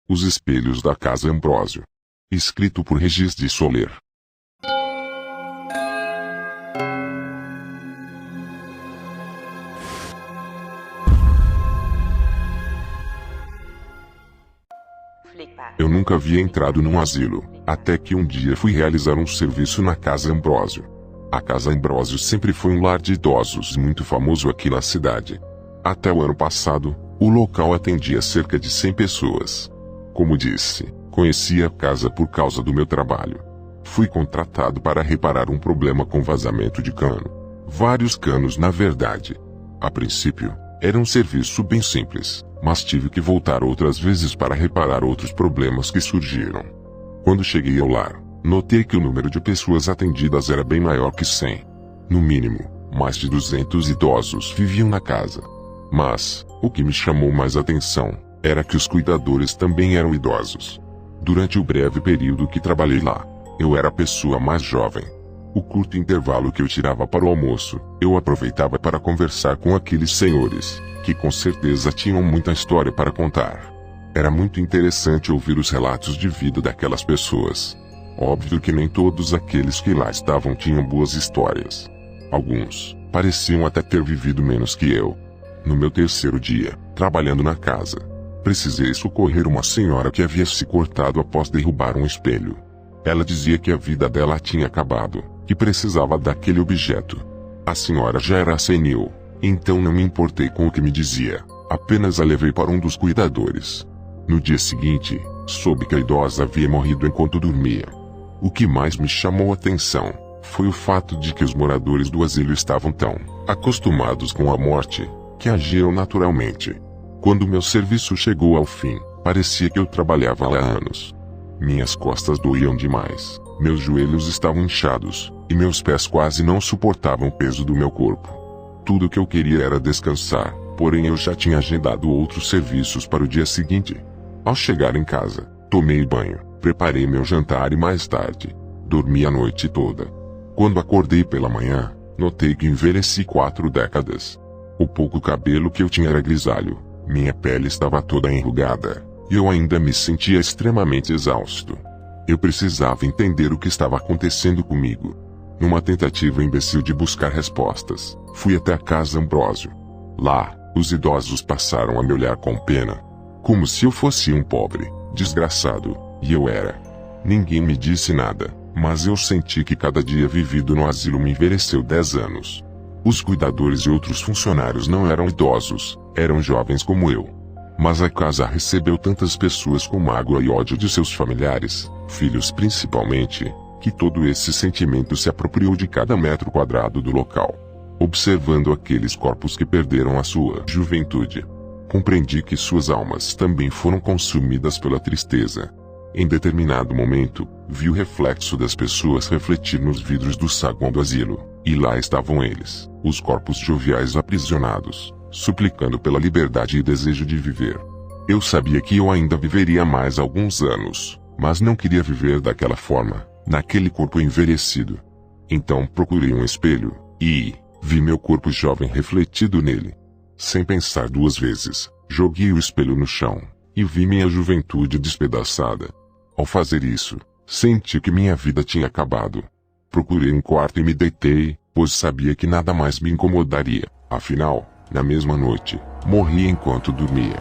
Os Espelhos da Casa Ambrósio. Escrito por Regis de Soler. Eu nunca havia entrado num asilo, até que um dia fui realizar um serviço na Casa Ambrósio. A Casa Ambrósio sempre foi um lar de idosos muito famoso aqui na cidade. Até o ano passado, o local atendia cerca de 100 pessoas. Como disse, conheci a casa por causa do meu trabalho. Fui contratado para reparar um problema com vazamento de cano. Vários canos, na verdade. A princípio, era um serviço bem simples, mas tive que voltar outras vezes para reparar outros problemas que surgiram. Quando cheguei ao lar, notei que o número de pessoas atendidas era bem maior que 100. No mínimo, mais de 200 idosos viviam na casa. Mas, o que me chamou mais atenção, era que os cuidadores também eram idosos. Durante o breve período que trabalhei lá, eu era a pessoa mais jovem. O curto intervalo que eu tirava para o almoço, eu aproveitava para conversar com aqueles senhores, que com certeza tinham muita história para contar. Era muito interessante ouvir os relatos de vida daquelas pessoas. Óbvio que nem todos aqueles que lá estavam tinham boas histórias. Alguns pareciam até ter vivido menos que eu. No meu terceiro dia, trabalhando na casa, precisei socorrer uma senhora que havia se cortado após derrubar um espelho. Ela dizia que a vida dela tinha acabado, que precisava daquele objeto. A senhora já era senil, então não me importei com o que me dizia, apenas a levei para um dos cuidadores. No dia seguinte, soube que a idosa havia morrido enquanto dormia. O que mais me chamou a atenção foi o fato de que os moradores do asilo estavam tão acostumados com a morte, que agiam naturalmente. Quando meu serviço chegou ao fim, parecia que eu trabalhava lá há anos. Minhas costas doíam demais, meus joelhos estavam inchados, e meus pés quase não suportavam o peso do meu corpo. Tudo o que eu queria era descansar, porém eu já tinha agendado outros serviços para o dia seguinte. Ao chegar em casa, tomei banho, preparei meu jantar e mais tarde, dormi a noite toda. Quando acordei pela manhã, notei que envelheci 4 décadas. O pouco cabelo que eu tinha era grisalho, minha pele estava toda enrugada, e eu ainda me sentia extremamente exausto. Eu precisava entender o que estava acontecendo comigo. Numa tentativa imbecil de buscar respostas, fui até a Casa Ambrósio. Lá, os idosos passaram a me olhar com pena, como se eu fosse um pobre, desgraçado, e eu era. Ninguém me disse nada, mas eu senti que cada dia vivido no asilo me envelheceu 10 anos. Os cuidadores e outros funcionários não eram idosos, eram jovens como eu. Mas a casa recebeu tantas pessoas com mágoa e ódio de seus familiares, filhos principalmente, que todo esse sentimento se apropriou de cada metro quadrado do local. Observando aqueles corpos que perderam a sua juventude, compreendi que suas almas também foram consumidas pela tristeza. Em determinado momento, vi o reflexo das pessoas refletir nos vidros do saguão do asilo, e lá estavam eles, os corpos joviais aprisionados, suplicando pela liberdade e desejo de viver. Eu sabia que eu ainda viveria mais alguns anos, mas não queria viver daquela forma, naquele corpo envelhecido. Então procurei um espelho, e vi meu corpo jovem refletido nele. Sem pensar 2 vezes, joguei o espelho no chão, e vi minha juventude despedaçada. Ao fazer isso, senti que minha vida tinha acabado. Procurei um quarto e me deitei, pois sabia que nada mais me incomodaria. Afinal, na mesma noite, morri enquanto dormia.